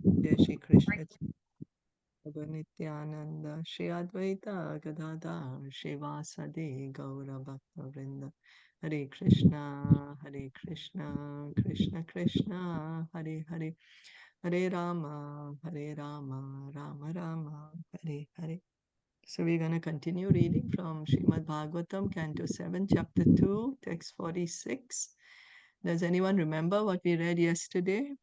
Jai Shri Krishna Nityananda Shri Advaita Gadadhar Shivasade Gaura Bhakta Vrinda Hare Krishna Krishna Krishna Hare Hare Hare Rama Rama Rama Hare Hare. So we're going to continue reading from Srimad Bhagavatam, Canto 7, Chapter 2, Text 46. Does anyone remember what we read yesterday?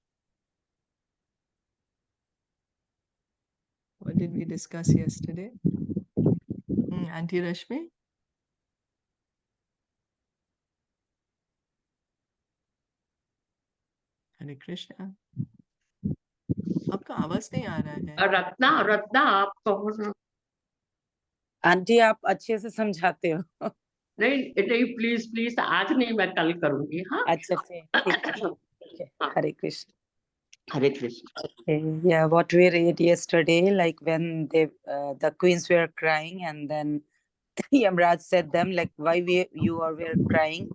What did we discuss yesterday? Auntie Rashmi? Hare Krishna. आपका आवाज नहीं आ रहा है. रत्ना आप कहो. Aunty आप अच्छे से समझाते हो. नहीं प्लीज आज नहीं, मैं कल करूंगी. हाँ अच्छा ठीक. हरे Krishna. Hare Krishna. Okay. Yeah, what we read yesterday, like when they the queens were crying, and then Yamraj said them like, why you were crying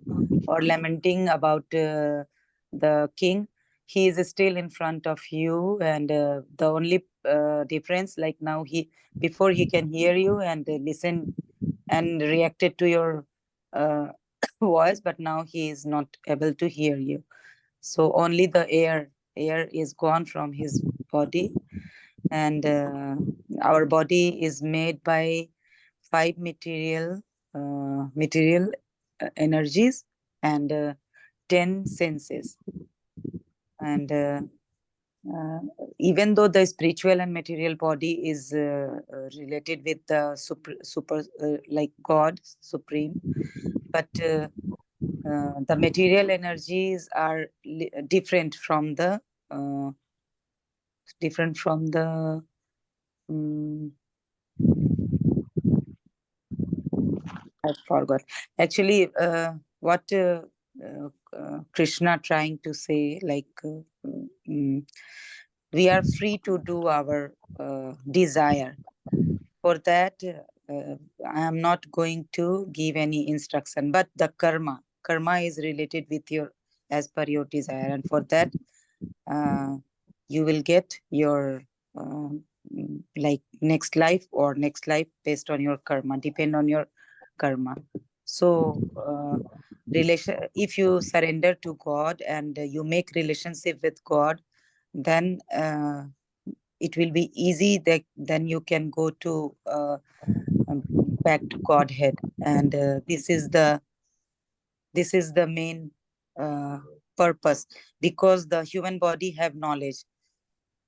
or lamenting about the king? He is still in front of you, and the only difference, like now before he can hear you and listen and reacted to your voice, but now he is not able to hear you. So only the air is gone from his body, and our body is made by 5 material energies and 10 senses. And even though the spiritual and material body is related with the super like God Supreme, but the material energies are different from the I forgot actually what Krishna trying to say, like we are free to do our desire. For that I am not going to give any instruction, but the karma is related with your, as per your desire, and for that you will get your like next life based on your karma, depend on your karma. So if you surrender to God and you make relationship with God, then it will be easy that then you can go to back to Godhead, and this is the main purpose, because the human body have knowledge.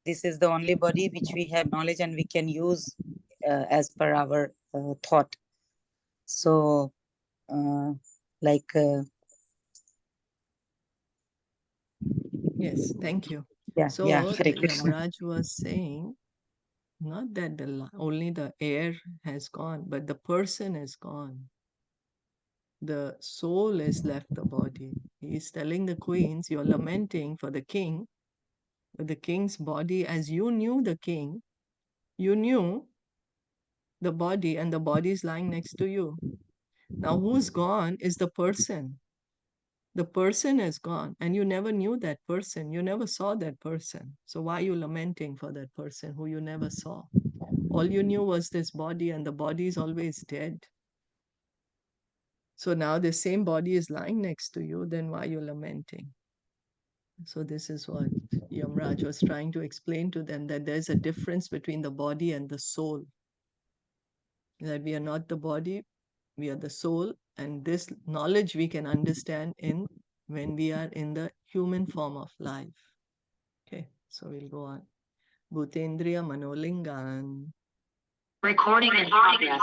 This is the only body which we have knowledge and we can use as per our thought. So Yes, thank you. Yeah, So Hare Krishna. Yamraj was saying, not that only the air has gone, but the person is gone. The soul has left the body. He is telling the queens, you're lamenting for the king, but the king's body, as you knew the king, you knew the body, and the body is lying next to you. Now, who's gone is the person. The person is gone, and you never knew that person. You never saw that person. So why are you lamenting for that person who you never saw? All you knew was this body, and the body is always dead. So now the same body is lying next to you, then why are you lamenting? So this is what Yamraj was trying to explain to them, that there's a difference between the body and the soul. That we are not the body, we are the soul, and this knowledge we can understand when we are in the human form of life. Okay, so we'll go on. Bhutendriya Manolingan. Recording in progress.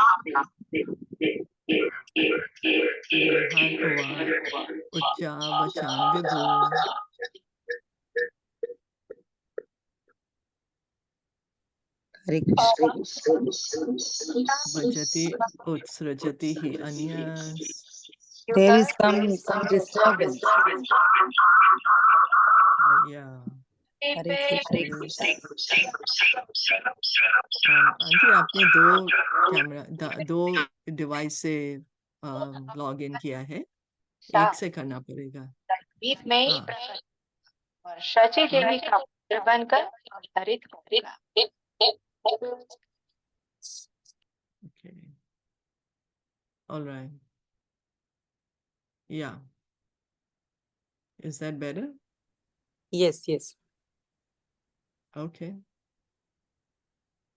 Uchcha Vachan Vibhu. Hare Krishna. Bhajati Utsrajati Hi Anyas. There is some disturbance. Yeah. Hare Krishna. Aunty आपने दो device से log in किया है, एक से करना पड़ेगा. बीच में ही शची देवी का Okay. All right. Yeah. Is that better? Yes, yes. Okay.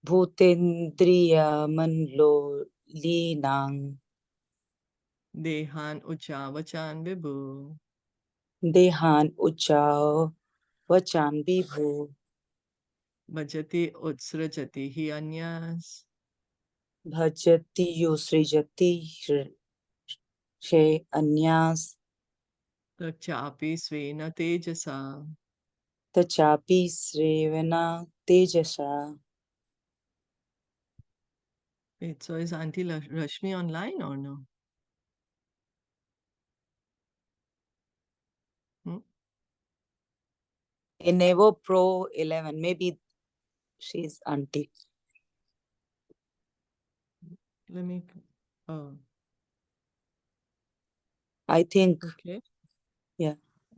Bhutendriya manlo linang Dehan ucha vachan vibhu. dehan uchao vachan vibhu Bhajati utsrajati hi anyas. bhajati yusrijati she anyas Tachapi svena tejasa. tachapi srevana tejasa. Wait, so is Auntie Rashmi online or no? Hmm? Enevo Pro 11. Maybe she's auntie. Let me. Oh, I think. okay. Yeah.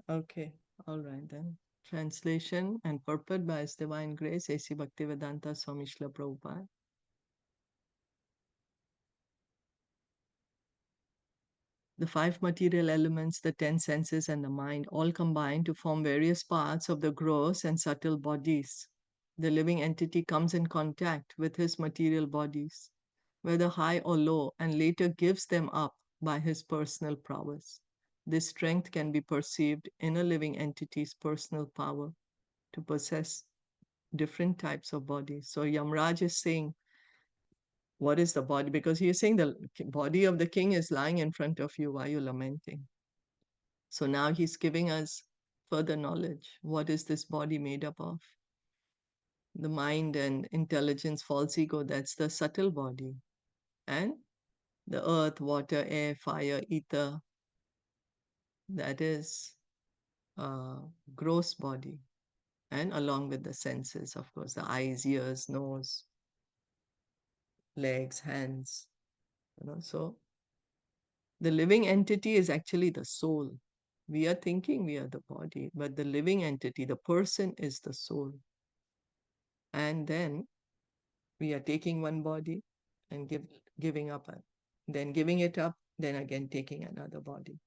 Okay. All right then. Translation and purport by His Divine Grace A.C. Bhaktivedanta Swami Srila Prabhupada. The five material elements, the 10 senses, and the mind all combine to form various parts of the gross and subtle bodies. The living entity comes in contact with his material bodies, whether high or low, and later gives them up by his personal prowess. This strength can be perceived in a living entity's personal power to possess different types of bodies. So Yamraj is saying, what is the body? Because he is saying the body of the king is lying in front of you. Why are you lamenting? So now he's giving us further knowledge. What is this body made up of? The mind and intelligence, false ego, that's the subtle body. And the earth, water, air, fire, ether, that is gross body. And along with the senses, of course, the eyes, ears, nose, legs, hands. So the living entity is actually the soul. We are thinking we are the body, but the living entity, the person, is the soul. And then we are taking one body and giving up, then giving it up, then again taking another body.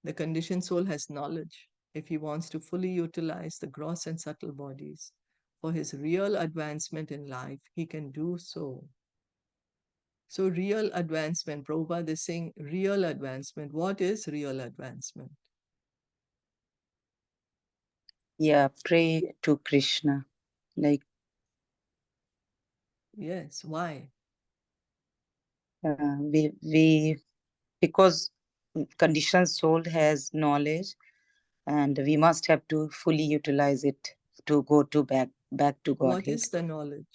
The conditioned soul has knowledge. If he wants to fully utilize the gross and subtle bodies for his real advancement in life, he can do so. So, real advancement, Prabhupada is saying real advancement. What is real advancement? Yeah. Pray to Krishna. Like, Yes, why? we because conditioned soul has knowledge, and we must have to fully utilize it to go to back to What Godhead. is the knowledge?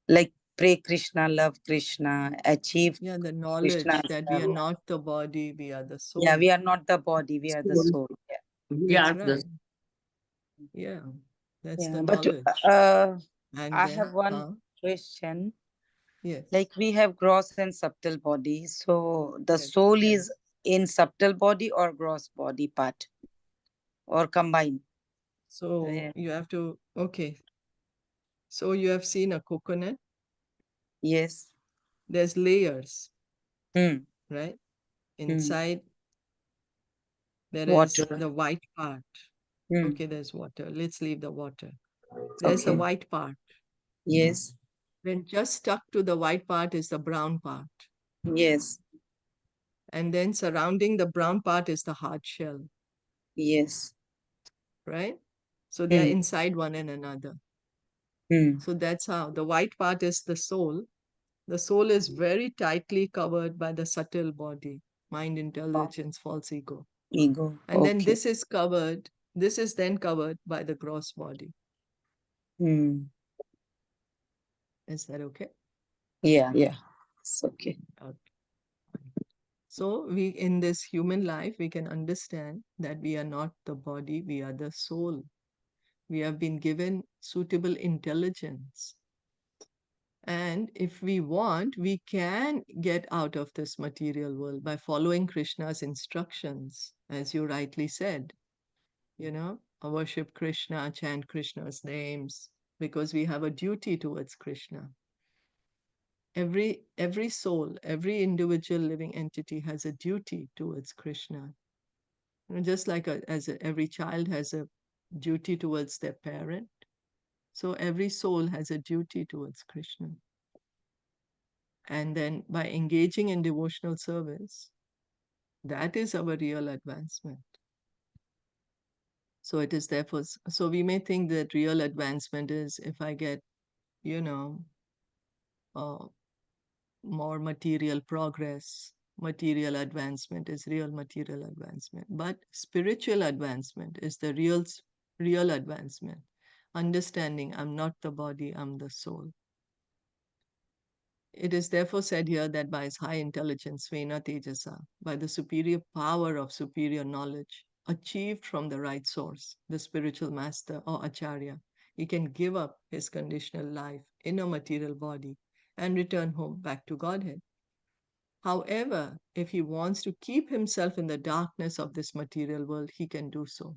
Like, pray Krishna, love Krishna, achieve Yeah, the knowledge Krishna's that we are love. not the body, we are the Yeah, soul. we are not the body, we are the Soul. soul. Yeah. We That's are the right. Yeah, that's the Yeah, but knowledge. And I then, have one question. yes, Like, we have gross and subtle body. So the yes. soul is in subtle body or gross body part or combined? So you have to, okay. So you have seen a coconut, Yes. there's layers, Hmm. right? Hmm. Inside, there is Water. the white part. Hmm. Okay, there's water. Let's leave the water. There's the Okay. white part. Yes. Then just stuck to the white part is the brown part. Yes. And then surrounding the brown part is the hard shell, Yes. right? So they are Hmm. inside one and another. Hmm. So that's how the white part is the soul. The soul is very tightly covered by the subtle body, mind, intelligence, false ego. Ego. And then Okay. this is then covered by the gross body. Hmm. Is that okay? Yeah. Yeah. It's okay. Okay. So we, in this human life, we can understand that we are not the body, we are the soul. We have been given suitable intelligence. And if we want, we can get out of this material world by following Krishna's instructions, as you rightly said. worship Krishna, chant Krishna's names, because we have a duty towards Krishna. Every soul, every individual living entity has a duty towards Krishna. Just like every child has a duty towards their parent, so every soul has a duty towards Krishna. And then by engaging in devotional service, that is our real advancement. So it is therefore, so we may think that real advancement is if I get, uh, more material progress, material advancement is real material advancement. But spiritual advancement is the real advancement. Understanding I'm not the body, I'm the soul. It is therefore said here that by his high intelligence, Svena Tejasa, by the superior power of superior knowledge, achieved from the right source, the spiritual master or acharya, he can give up his conditional life in a material body and return home back to Godhead. However, if he wants to keep himself in the darkness of this material world, he can do so.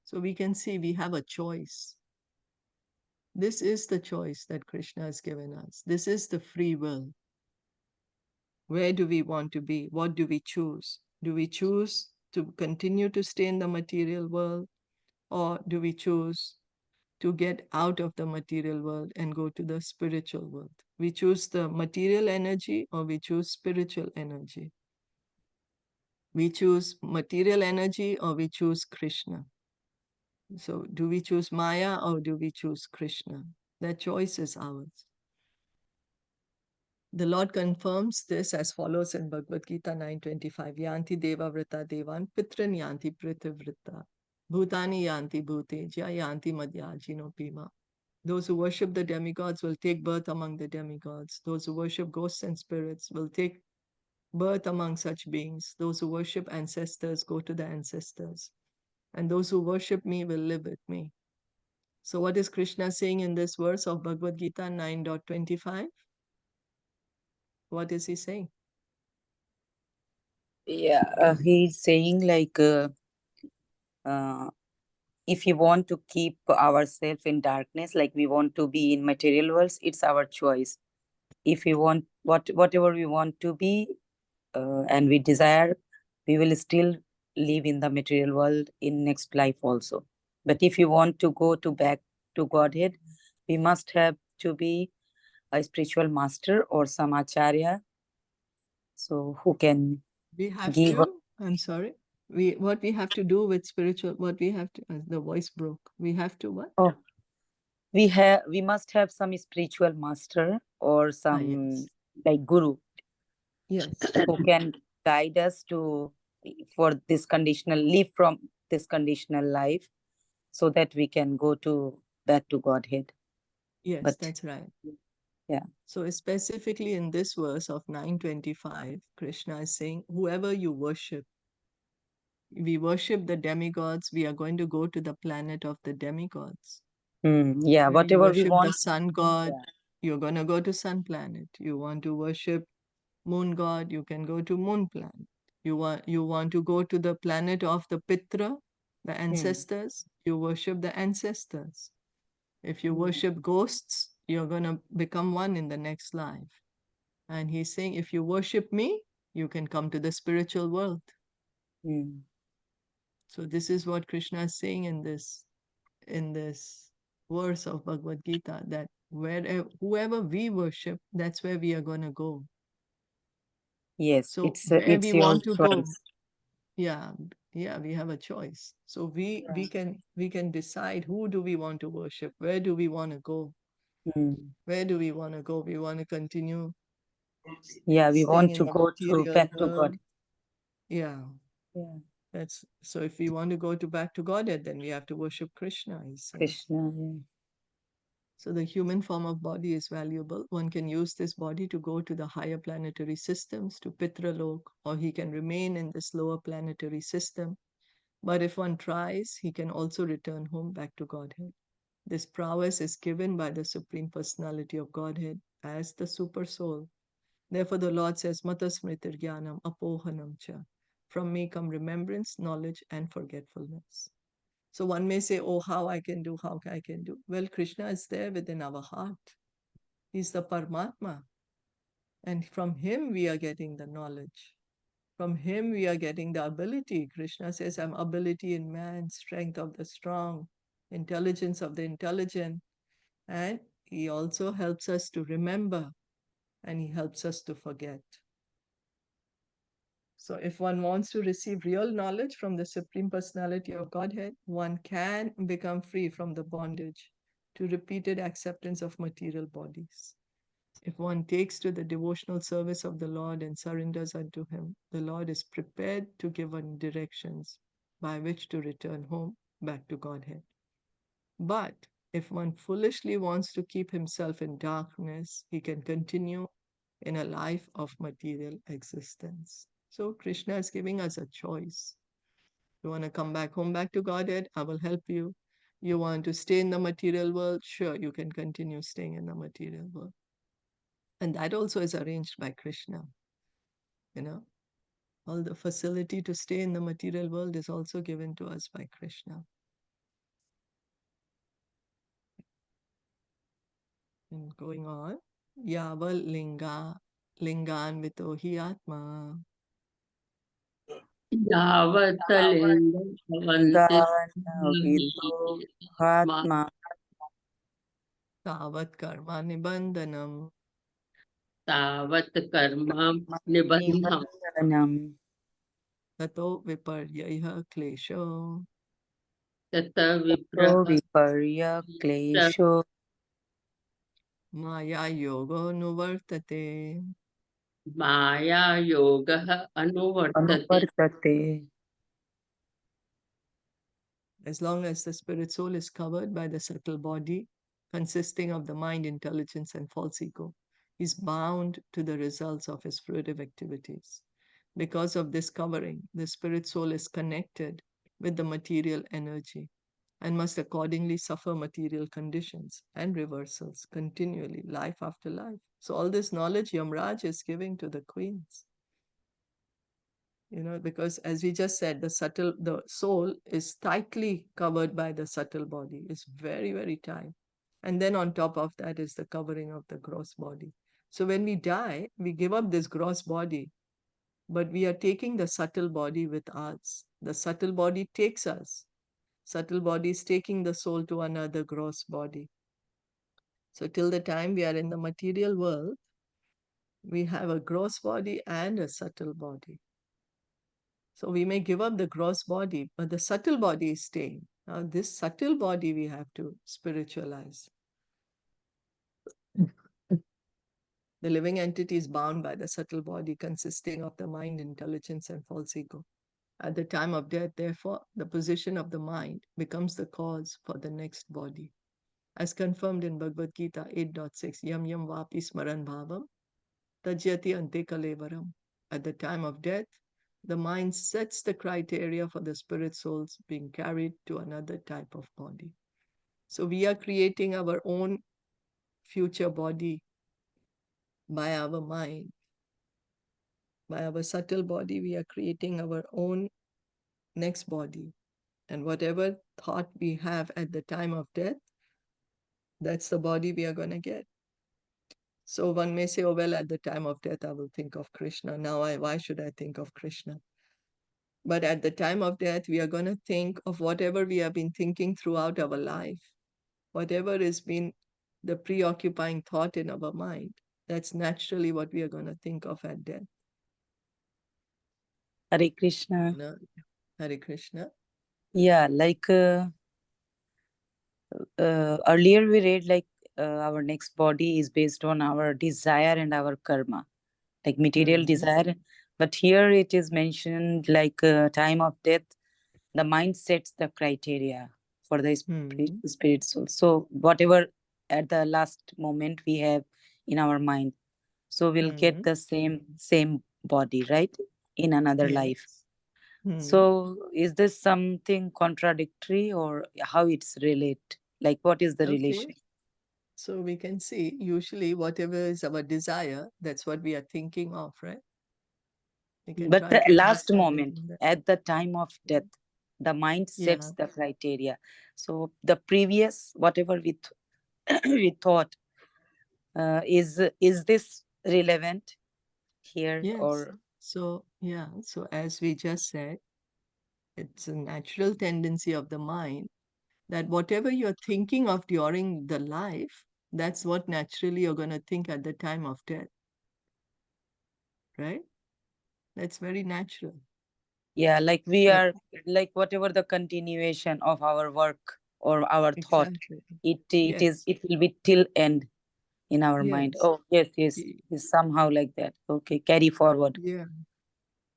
So we can see we have a choice. This is the choice that Krishna has given us. This is the free will. Where do we want to be? What do we choose? Do we choose to continue to stay in the material world, or do we choose to get out of the material world and go to the spiritual world? We choose the material energy or we choose spiritual energy. We choose material energy or we choose Krishna. So do we choose Maya or do we choose Krishna? That choice is ours. The Lord confirms this as follows in Bhagavad Gita 9:25. Yanti deva vrita devan pitran yanti pritivrita. Bhutani yanti bhuteja yanti madhyajino pima. Those who worship the demigods will take birth among the demigods. Those who worship ghosts and spirits will take birth among such beings. Those who worship ancestors go to the ancestors. And those who worship me will live with me. So what is Krishna saying in this verse of Bhagavad Gita 9:25? What is he saying? Yeah, he's saying like if you want to keep ourselves in darkness, like we want to be in material worlds, it's our choice. If we want whatever we want to be, and we desire, we will still live in the material world in next life also. But if you want to go to back to Godhead, we must have to be a spiritual master or some acharya, so who can We have give. to, I'm sorry. What we have to do with spiritual, what we have to, the voice broke. We have to what? Oh, we must have some spiritual master or some Yes. like guru Yes. who can guide us to for this conditional live from this conditional life, so that we can go to back to Godhead. Yes, But that's right. yeah. So specifically in this verse of 9:25, Krishna is saying, whoever you worship, we worship the demigods, we are going to go to the planet of the demigods. Yeah, You whatever we worship the want. sun god, Yeah. you're going to go to sun planet. You want to worship moon god, you can go to moon planet. You want to go to the planet of the Pitra, the ancestors, you worship the ancestors. If you worship ghosts, you're going to become one in the next life. And he's saying, if you worship me, you can come to the spiritual world. So this is what Krishna is saying in this verse of Bhagavad Gita, that whoever we worship, that's where we are going to go. Yes, So where it's we your want to go, choice. yeah, we have a choice. So we can decide who do we want to worship, where do we want to go, where do we want to go. We want to continue Yeah, we staying want in to the go to material back to world. God. Yeah, Yeah, that's so. If we want to go to back to Godhead, then we have to worship Krishna, he says. Krishna. Yeah. So the human form of body is valuable. One can use this body to go to the higher planetary systems, to Pitralok, or he can remain in this lower planetary system. But if one tries, he can also return home back to Godhead. This prowess is given by the Supreme Personality of Godhead as the Super Soul. Therefore, the Lord says, Mata Smritir Jnanam Apohanam Cha. From me come remembrance, knowledge, and forgetfulness. So one may say, oh, how I can do, how I can do. Well, Krishna is there within our heart. He's the Paramatma. And from him we are getting the knowledge. From him we are getting the ability. Krishna says, I'm ability in man, strength of the strong, intelligence of the intelligent. And he also helps us to remember, and he helps us to forget. So if one wants to receive real knowledge from the Supreme Personality of Godhead, one can become free from the bondage to repeated acceptance of material bodies. If one takes to the devotional service of the Lord and surrenders unto him, the Lord is prepared to give one directions by which to return home back to Godhead. But if one foolishly wants to keep himself in darkness, he can continue in a life of material existence. So Krishna is giving us a choice. You want to come back home, back to Godhead? I will help you. You want to stay in the material world? Sure, you can continue staying in the material world. And that also is arranged by Krishna. All the facility to stay in the material world is also given to us by Krishna. And going on, Yaval Lingan Vito Hi Atma. Yavat lingam bhavanti Atma Tavat Karma Nibandhanam. tavat karma nibandham Nibandanam Tato Viparyaya Klesho. tata So vipraha Viparya Klesho Maya Yogo Nuvartate. maya yoga anuvartati. Anuvartate. As long as the spirit soul is covered by the subtle body, consisting of the mind, intelligence, and false ego, is bound to the results of his fruitive activities. Because of this covering, the spirit soul is connected with the material energy and must accordingly suffer material conditions and reversals continually, life after life. So all this knowledge Yamraj is giving to the queens. Because as we just said, the soul is tightly covered by the subtle body. It's very, very tight. And then on top of that is the covering of the gross body. So when we die, we give up this gross body, but we are taking the subtle body with us. The subtle body takes us. Subtle body is taking the soul to another gross body. So till the time we are in the material world, we have a gross body and a subtle body. So we may give up the gross body, but the subtle body is staying. Now, this subtle body we have to spiritualize. The living entity is bound by the subtle body consisting of the mind, intelligence, and false ego. At the time of death, therefore, the position of the mind becomes the cause for the next body. As confirmed in Bhagavad Gita 8.6, Yam Yam Vapi Smaran Bhavam, Tajyati Ante Kalevaram. At the time of death, the mind sets the criteria for the spirit souls being carried to another type of body. So we are creating our own future body by our mind. By our subtle body, we are creating our own next body. And whatever thought we have at the time of death, that's the body we are going to get. So one may say, oh, well, at the time of death, I will think of Krishna. Now, why should I think of Krishna? But at the time of death, we are going to think of whatever we have been thinking throughout our life, whatever has been the preoccupying thought in our mind. That's naturally what we are going to think of at death. Hare Krishna. Hare Krishna. Yeah, like earlier we read like our next body is based on our desire and our karma, like material desire. But here it is mentioned like time of death, the mind sets the criteria for the spirit soul. So whatever at the last moment we have in our mind, so we'll get the same body, right? In another life. So is this something contradictory or how it's relate? Like what is the relation? So we can see usually whatever is our desire, that's what we are thinking of, right? But the last moment at the time of death, The mind Yeah. sets the criteria. So the previous, whatever we thought, is this relevant here? Yes. Or So, yeah. So, as we just said, it's a natural tendency of the mind that whatever you're thinking of during the life, that's what naturally you're going to think at the time of death. Right? That's very natural. yeah, like we But are, like whatever the continuation of our work or our thought, exactly. Yes. it will be till end in our mind. Yes. Oh yes, yes, Y- it's somehow like that. Okay, carry forward. Yeah.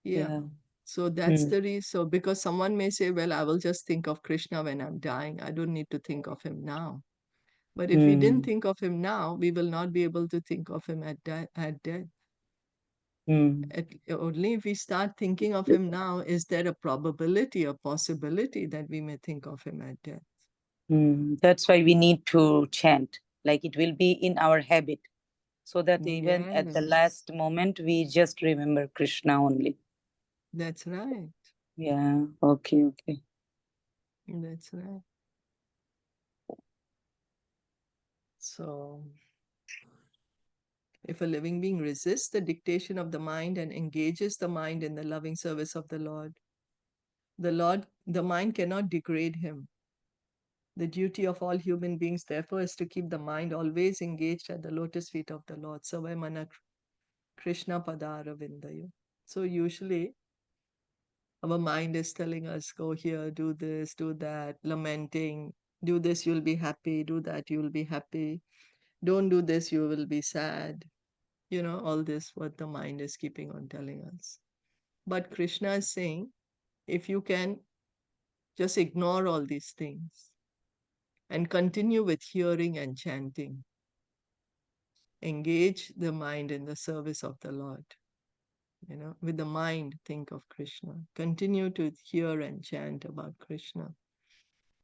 Yeah. Yeah. So that's Hmm. the reason. So because someone may say, well, I will just think of Krishna when I'm dying. I don't need to think of him now. But if we didn't Hmm. think of him now, we will not be able to think of him at death. Hmm. Only if we start thinking of him now, is there a probability, a possibility that we may think of him at death? Hmm. That's why we need to chant. Like it will be in our habit, so that even at the Yes, last moment we just remember Krishna only. that's right. Yeah. Okay. Okay. That's right. So, if a living being resists the dictation of the mind and engages the mind in the loving service of the mind cannot degrade him. The duty of all human beings, therefore, is to keep the mind always engaged at the lotus feet of the Lord. Savai mana Krishna padara vindayo. So usually our mind is telling us, go here, do this, do that, lamenting, do this, you'll be happy, do that, you'll be happy, don't do this, you will be sad. All this, what the mind is keeping on telling us. But Krishna is saying, if you can just ignore all these things and continue with hearing and chanting, engage the mind in the service of the Lord. With the mind, think of Krishna. Continue to hear and chant about Krishna.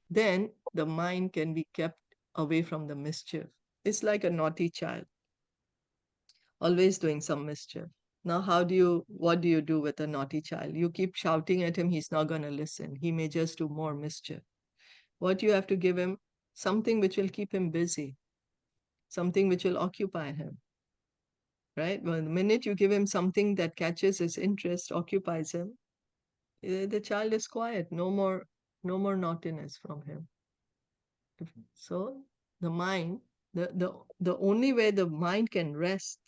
Then the mind can be kept away from the mischief. It's like a naughty child, always doing some mischief. Now, what do you do with a naughty child? You keep shouting at him, he's not going to listen. He may just do more mischief. What you have to give him? Something which will keep him busy, something which will occupy him, right? Well, the minute you give him something that catches his interest, occupies him, the child is quiet. No more naughtiness from him. So the mind, the only way the mind can rest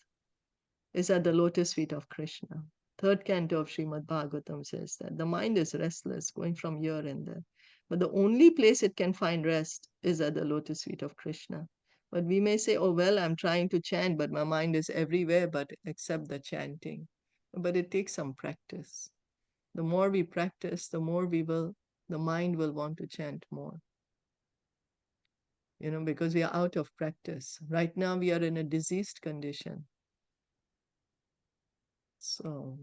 is at the lotus feet of Krishna. Third canto of Srimad Bhagavatam says that the mind is restless, going from here and there. But the only place it can find rest is at the lotus feet of Krishna. But we may say, oh, well, I'm trying to chant, but my mind is everywhere but except the chanting. But it takes some practice. The more we practice, the mind will want to chant more. Because we are out of practice. Right now, we are in a diseased condition. So,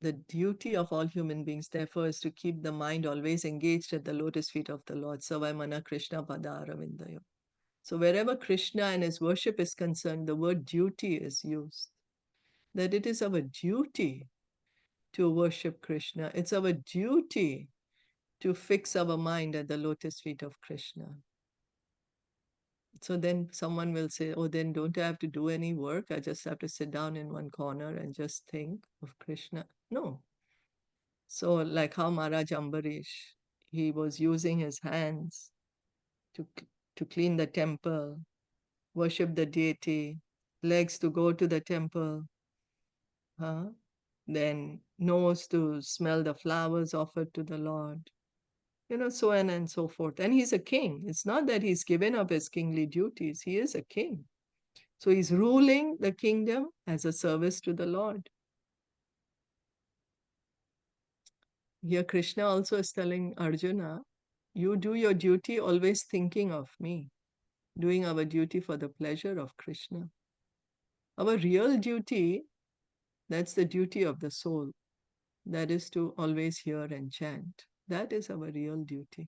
the duty of all human beings, therefore, is to keep the mind always engaged at the lotus feet of the Lord. Savai mana Krishna pada aravindayo. So, wherever Krishna and his worship is concerned, the word duty is used. That it is our duty to worship Krishna. It's our duty to fix our mind at the lotus feet of Krishna. So then someone will say, oh, then don't I have to do any work? I just have to sit down in one corner and just think of Krishna. No. So like how Maharaj Ambarish, he was using his hands to, to clean the temple, worship the deity, legs to go to the temple, huh? Then nose to smell the flowers offered to the Lord, so on and so forth. And he's a king. It's not that he's given up his kingly duties. He is a king. So he's ruling the kingdom as a service to the Lord. Here Krishna also is telling Arjuna, you do your duty always thinking of me, doing our duty for the pleasure of Krishna. Our real duty, that's the duty of the soul. That is to always hear and chant. That is our real duty.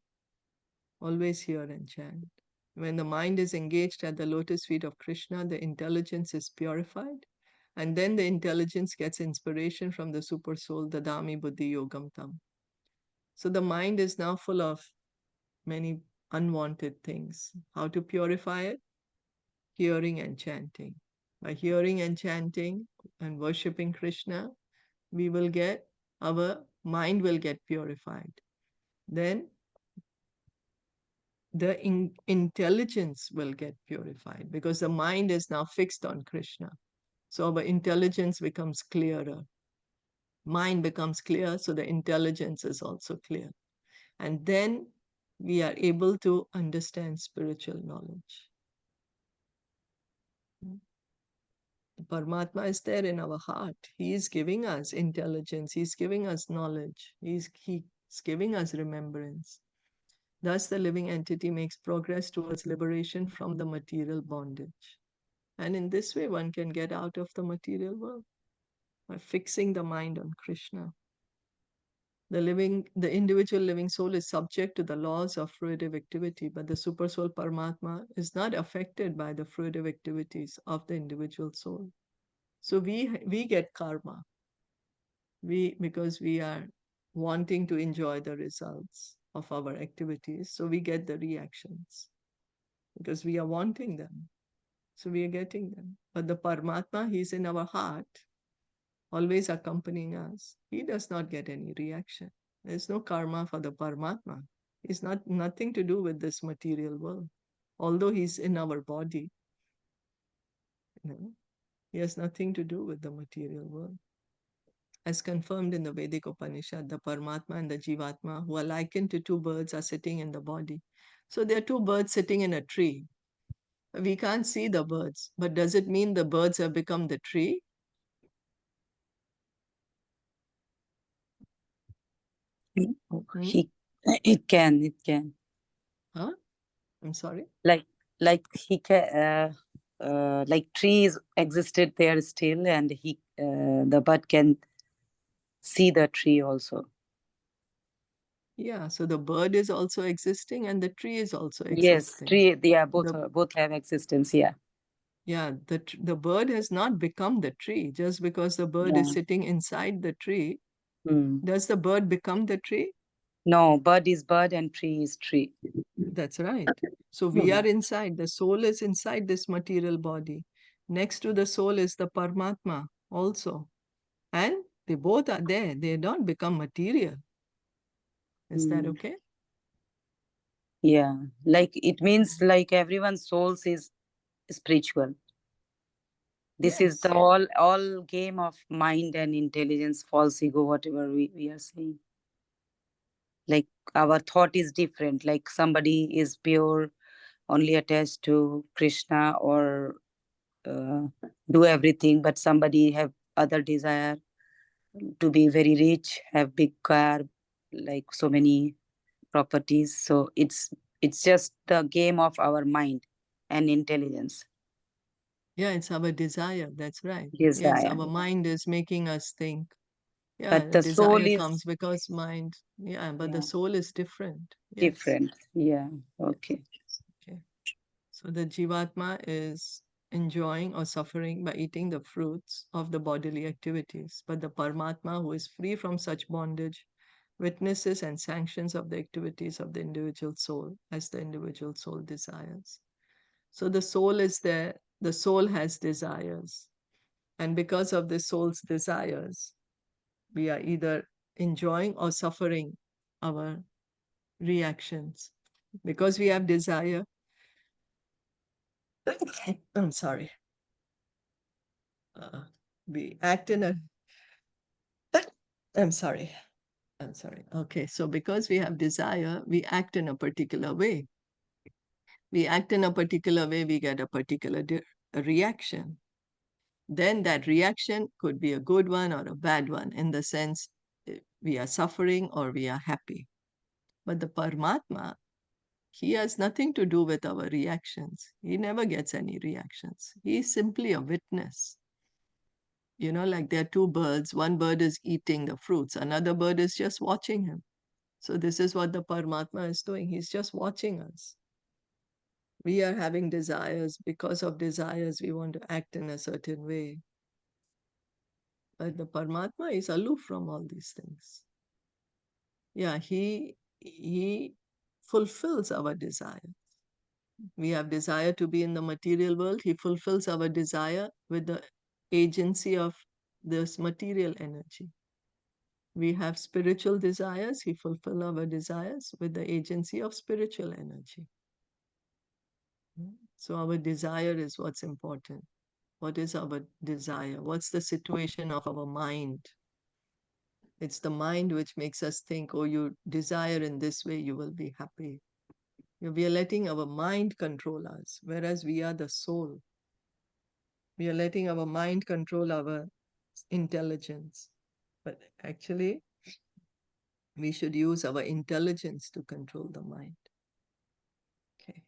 Always hear and chant. When the mind is engaged at the lotus feet of Krishna, the intelligence is purified. And then the intelligence gets inspiration from the super soul, the Dami Buddhi Yogam Tam. So the mind is now full of many unwanted things. How to purify it? Hearing and chanting. By hearing and chanting and worshipping Krishna, we will get, our mind will get purified. Then the intelligence will get purified because the mind is now fixed on Krishna. So our intelligence becomes clearer. Mind becomes clear, so the intelligence is also clear. And then we are able to understand spiritual knowledge. The Paramatma is there in our heart. He is giving us intelligence. He's giving us knowledge. He's giving us remembrance. Thus, the living entity makes progress towards liberation from the material bondage. And in this way, one can get out of the material world by fixing the mind on Krishna. The individual living soul is subject to the laws of fruitive activity, but the supersoul Paramatma is not affected by the fruitive activities of the individual soul. So we get karma. Because we are wanting to enjoy the results of our activities, so we get the reactions because we are wanting them. So we are getting them. But the Paramatma, he's in our heart, always accompanying us. He does not get any reaction. There's no karma for the Paramatma. He's nothing to do with this material world. Although he's in our body, he has nothing to do with the material world. As confirmed in the Vedic Upanishad, the Paramatma and the Jivatma, who are likened to two birds, are sitting in the body. So there are two birds sitting in a tree. We can't see the birds, but does it mean the birds have become the tree? It can. Huh? I'm sorry? Like he can, like trees existed there still, and the bird can see the tree also. Yeah, so the bird is also existing and the tree is also Yes, existing. tree. They are both have existence. Yeah. Yeah, the bird has not become the tree just because the bird is sitting inside the tree. Does the bird become the tree? No, bird is bird and tree is tree. That's right. So we are inside. The soul is inside this material body. Next to the soul is the Paramatma also. And they both are there. They don't become material. Is that okay? Yeah, like it means like everyone's souls is spiritual. This is the Yes. all game of mind and intelligence, false ego, whatever we are saying. Like our thought is different. Like somebody is pure, only attached to Krishna or do everything, but somebody have other desire to be very rich, have big car, like so many properties. So it's just the game of our mind and intelligence. Yeah, it's our desire. That's right. Yes, Desire. our mind is making us think. But Yeah, the soul desire is comes because mind. Yeah, but the yeah, soul is different. Yes. different. Yeah. Yes. Okay. Okay. So the Jivatma is enjoying or suffering by eating the fruits of the bodily activities. But the Paramatma, who is free from such bondage, witnesses and sanctions of the activities of the individual soul as the individual soul desires. So the soul is there, the soul has desires. And because of the soul's desires, we are either enjoying or suffering our reactions. Because we have desire, I'm sorry, we act in a, I'm sorry, I'm sorry. Okay, so because we have desire, we act in a particular way. We act in a particular way, we get a particular reaction. Then that reaction could be a good one or a bad one in the sense we are suffering or we are happy. But the Paramatma, he has nothing to do with our reactions. He never gets any reactions. He is simply a witness. Like there are two birds. One bird is eating the fruits, another bird is just watching him. So this is what the Paramatma is doing. He's just watching us. We are having desires. Because of desires, we want to act in a certain way. But the Paramatma is aloof from all these things. Yeah, he fulfills our desires. We have desire to be in the material world. He fulfills our desire with the agency of this material energy. We have spiritual desires. He fulfills our desires with the agency of spiritual energy. So our desire is what's important. What is our desire? What's the situation of our mind? It's the mind which makes us think, oh, you desire in this way, you will be happy. We are letting our mind control us, whereas we are the soul. We are letting our mind control our intelligence. But actually, we should use our intelligence to control the mind. Okay.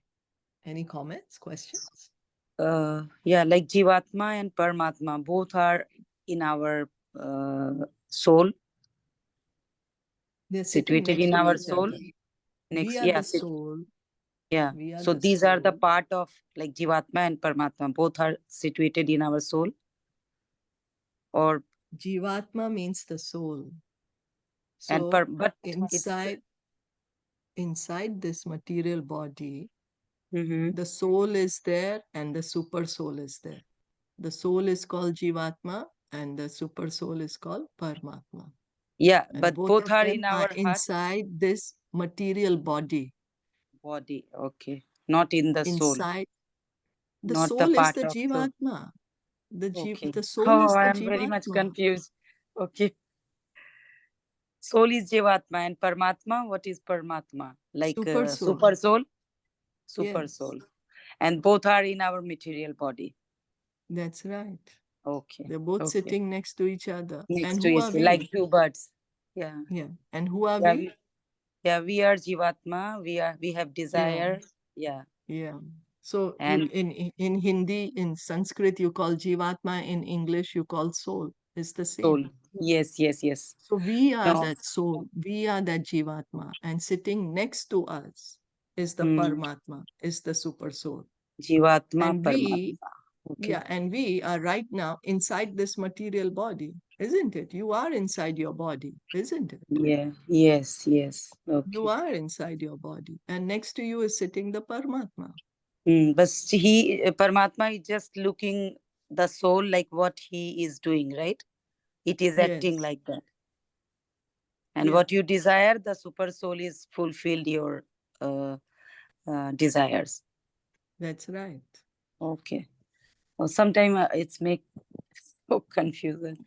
Any comments, questions? Yeah, like Jivatma and Paramatma, both are in our soul, They're sitting situated next in to our each soul. other. Next, We are yeah, the soul. yeah. We are So the these are the soul. part of like Jivatma and Paramatma, both are situated in our soul. Or Jivatma means the soul. and So but it's inside this material body, mm-hmm. the soul is there and the super soul is there. The soul is called Jivatma and the super soul is called Paramatma. Yeah, And but both both of are them in are our heart inside this material body. body. Okay, not in the soul, Inside the not the soul is part the of soul. Jivatma. Okay. The soul Oh, is I the am very much Jivatma. confused. Okay. Soul is Jivatma and Paramatma. What is Paramatma? Like Super soul. super soul? Super Yes, soul. And both are in our material body. that's right. Okay. They're both Okay. sitting next to each other. Next And to who each, are like we? two birds. Yeah. Yeah. And who are Yeah. we? We are Jivatma. We have Yeah. desire. Yeah. Yeah. So you And in Hindi, in Sanskrit, you call Jivatma, in English, you call soul. It's the soul. same. Yes, yes, yes. So we are No. that soul, we are that Jivatma, and sitting next to us is the Hmm. Paramatma, is the super soul. Jivatma And we, Paramatma. Okay. yeah, and we are right now inside this material body, isn't it? You are inside your body, isn't it? Yeah. Yes, yes. You Okay. are inside your body, and next to you is sitting the Paramatma. But Paramatma is just looking the soul like what he is doing, right? It is acting Yes, like that. And yeah, what you desire, the super soul is fulfilled your desires. that's right. Okay. Well, sometimes it's make so confusing.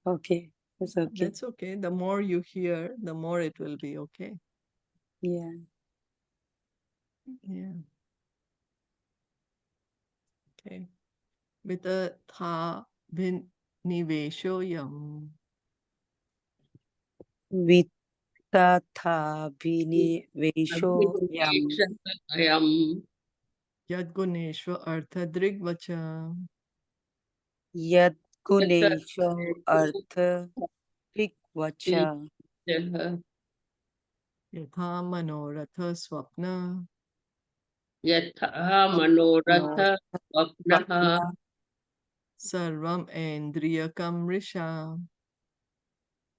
Okay. It's okay. That's okay. The more you hear, the more it will be okay. Yeah. Yeah, okay. With a tha vin niveshoyam. Vitathabhinivesho yam Ayam Yadguneshva Artha Drigvacha yad gunesho artha vikvacha Yatha Manoratha Swapna Yatha Manoratha Swapnaha Vapna Sarvam Endriyakam Risha.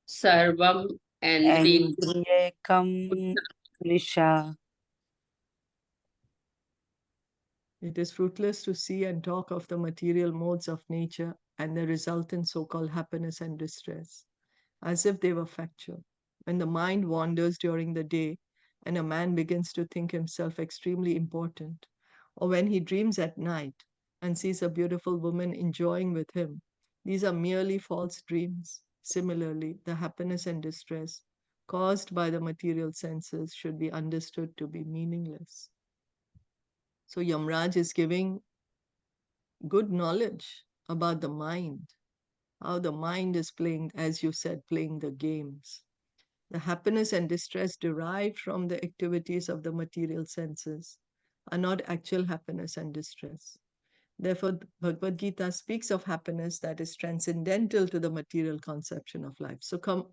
Sarvam Andri Andriyakam Risha. It is fruitless to see and talk of the material modes of nature and their resultant so-called happiness and distress, as if they were factual. When the mind wanders during the day and a man begins to think himself extremely important, or when he dreams at night and sees a beautiful woman enjoying with him, these are merely false dreams. Similarly, the happiness and distress caused by the material senses should be understood to be meaningless. So Yamraj is giving good knowledge about the mind, how the mind is playing, as you said, playing the games. The happiness and distress derived from the activities of the material senses are not actual happiness and distress. Therefore, Bhagavad Gita speaks of happiness that is transcendental to the material conception of life. Sukham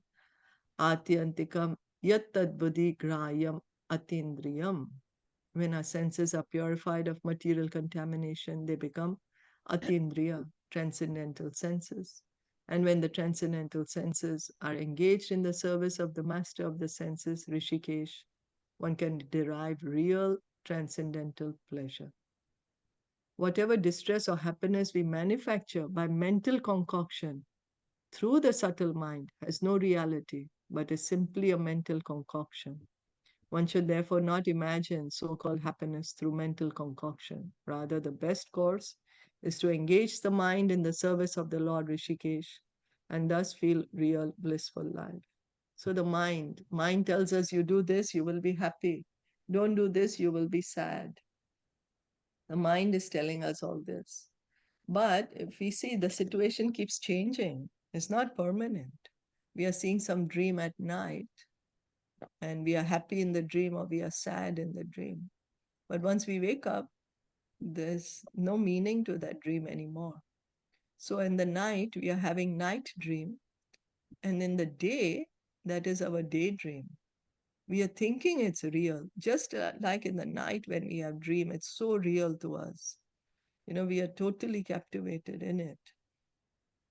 atyantikam yat tadbuddhi grayam atindriyam. When our senses are purified of material contamination, they become atindriya, transcendental senses. And when the transcendental senses are engaged in the service of the master of the senses, Rishikesh, one can derive real transcendental pleasure. Whatever distress or happiness we manufacture by mental concoction through the subtle mind has no reality, but is simply a mental concoction. One should therefore not imagine so-called happiness through mental concoction. Rather, the best course is to engage the mind in the service of the Lord Rishikesh and thus feel real blissful life. So the mind tells us, you do this, you will be happy. Don't do this, you will be sad. The mind is telling us all this. But if we see the situation keeps changing, it's not permanent. We are seeing some dream at night and we are happy in the dream or we are sad in the dream. But once we wake up, there's no meaning to that dream anymore. So in the night, we are having night dream. And in the day, that is our daydream. We are thinking it's real, just like in the night when we have dream, it's so real to us. We are totally captivated in it.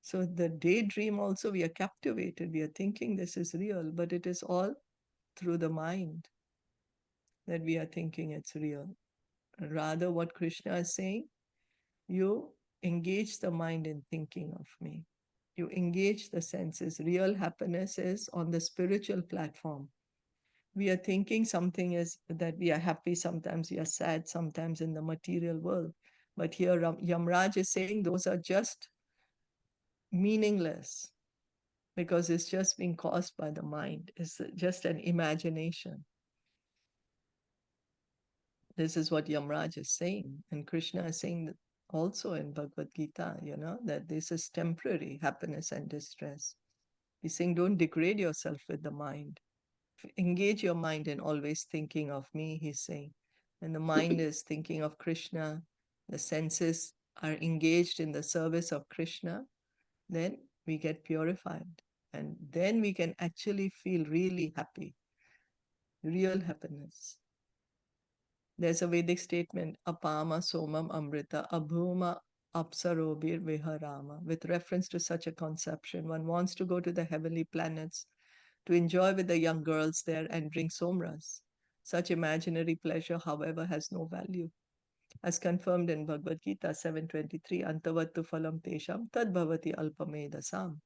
So the daydream also, we are captivated. We are thinking this is real, but it is all through the mind that we are thinking it's real. Rather, what Krishna is saying, you engage the mind in thinking of me. You engage the senses. Real happiness is on the spiritual platform. We are thinking something is that we are happy, sometimes we are sad, sometimes in the material world. But here Yamraj is saying those are just meaningless because it's just being caused by the mind. It's just an imagination. This is what Yamraj is saying. And Krishna is saying that also in Bhagavad Gita, that this is temporary happiness and distress. He's saying, don't degrade yourself with the mind. Engage your mind in always thinking of me, he's saying. And the mind is thinking of Krishna, the senses are engaged in the service of Krishna, then we get purified. And then we can actually feel really happy, real happiness. There's a Vedic statement, apama somam amrita abhuma apsarobir viharama. With reference to such a conception, one wants to go to the heavenly planets to enjoy with the young girls there and drink somras. Such imaginary pleasure, however, has no value. As confirmed in Bhagavad Gita 7.23, antavattu phalam tesham tad bhavati alpamedasam.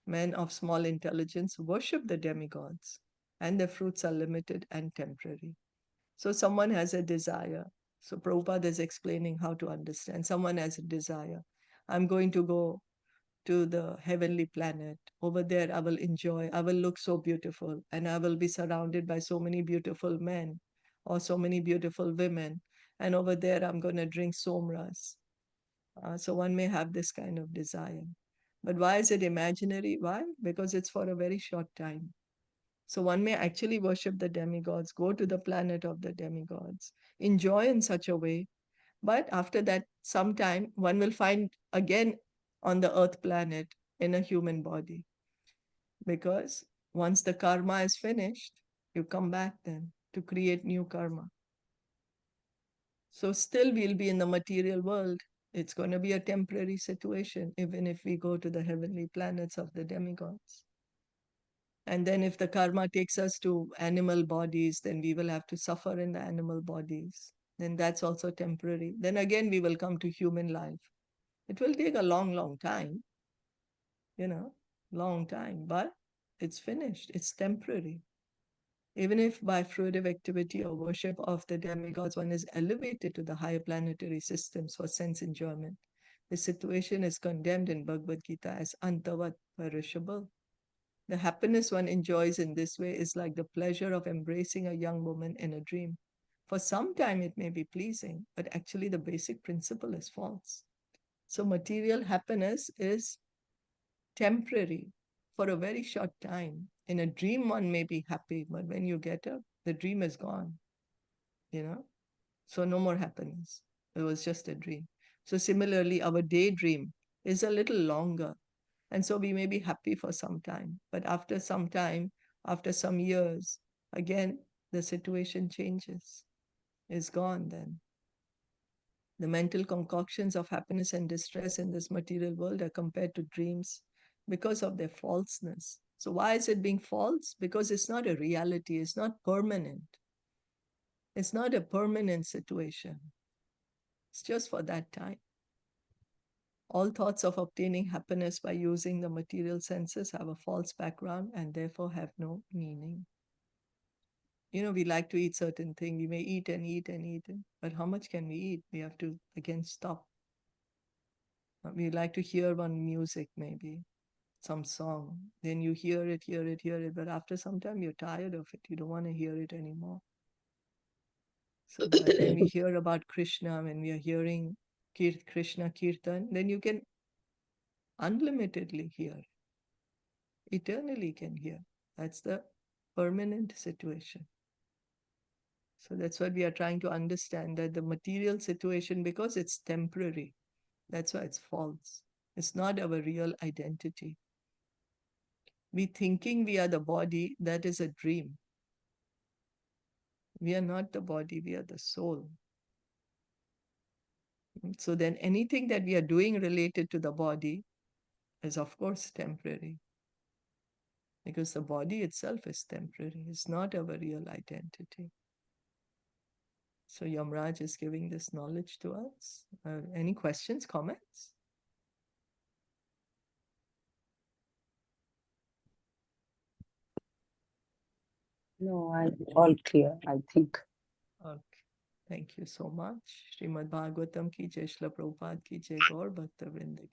Men of small intelligence worship the demigods, and their fruits are limited and temporary. So someone has a desire. So Prabhupada is explaining how to understand. Someone has a desire. I'm going to go to the heavenly planet. Over there, I will enjoy. I will look so beautiful. And I will be surrounded by so many beautiful men or so many beautiful women. And over there, I'm going to drink somras. So one may have this kind of desire. But why is it imaginary? Why? Because it's for a very short time. So one may actually worship the demigods, go to the planet of the demigods, enjoy in such a way. But after that, sometime one will find again on the earth planet in a human body. Because once the karma is finished, you come back then to create new karma. So still we'll be in the material world. It's going to be a temporary situation, even if we go to the heavenly planets of the demigods. And then if the karma takes us to animal bodies, then we will have to suffer in the animal bodies. Then that's also temporary. Then again, we will come to human life. It will take a long, long time, long time, but it's finished. It's temporary. Even if by fruitive activity or worship of the demigods, one is elevated to the higher planetary systems for sense enjoyment, the situation is condemned in Bhagavad Gita as antavat, perishable. The happiness one enjoys in this way is like the pleasure of embracing a young woman in a dream. For some time it may be pleasing, but actually the basic principle is false. So material happiness is temporary for a very short time. In a dream, one may be happy, but when you get up, the dream is gone, So no more happiness. It was just a dream. So similarly, our daydream is a little longer. And so we may be happy for some time, but after some time, after some years, again, the situation changes, is gone then. The mental concoctions of happiness and distress in this material world are compared to dreams because of their falseness. So why is it being false? Because it's not a reality, it's not permanent. It's not a permanent situation. It's just for that time. All thoughts of obtaining happiness by using the material senses have a false background and therefore have no meaning. You know, we like to eat certain things. We may eat and eat and eat, but how much can we eat? We have to again stop. We like to hear one music, maybe some song. Then you hear it, but after some time you're tired of it. You don't want to hear it anymore. So that when we hear about Krishna, when we are hearing Krishna Kirtan, then you can unlimitedly hear, eternally can hear. That's the permanent situation. So that's what we are trying to understand, that the material situation, because it's temporary, that's why it's false. It's not our real identity. We thinking we are the body, that is a dream. We are not the body, we are the soul. So then anything that we are doing related to the body is of course temporary. Because the body itself is temporary. It's not our real identity. So Yamraj is giving this knowledge to us. Any questions, comments? No, all clear, I think. Okay. Thank you so much. Srimad Bhagavatam ki jai, Srila Prabhupada ki jai, Gaur Bhakta Vrinda ki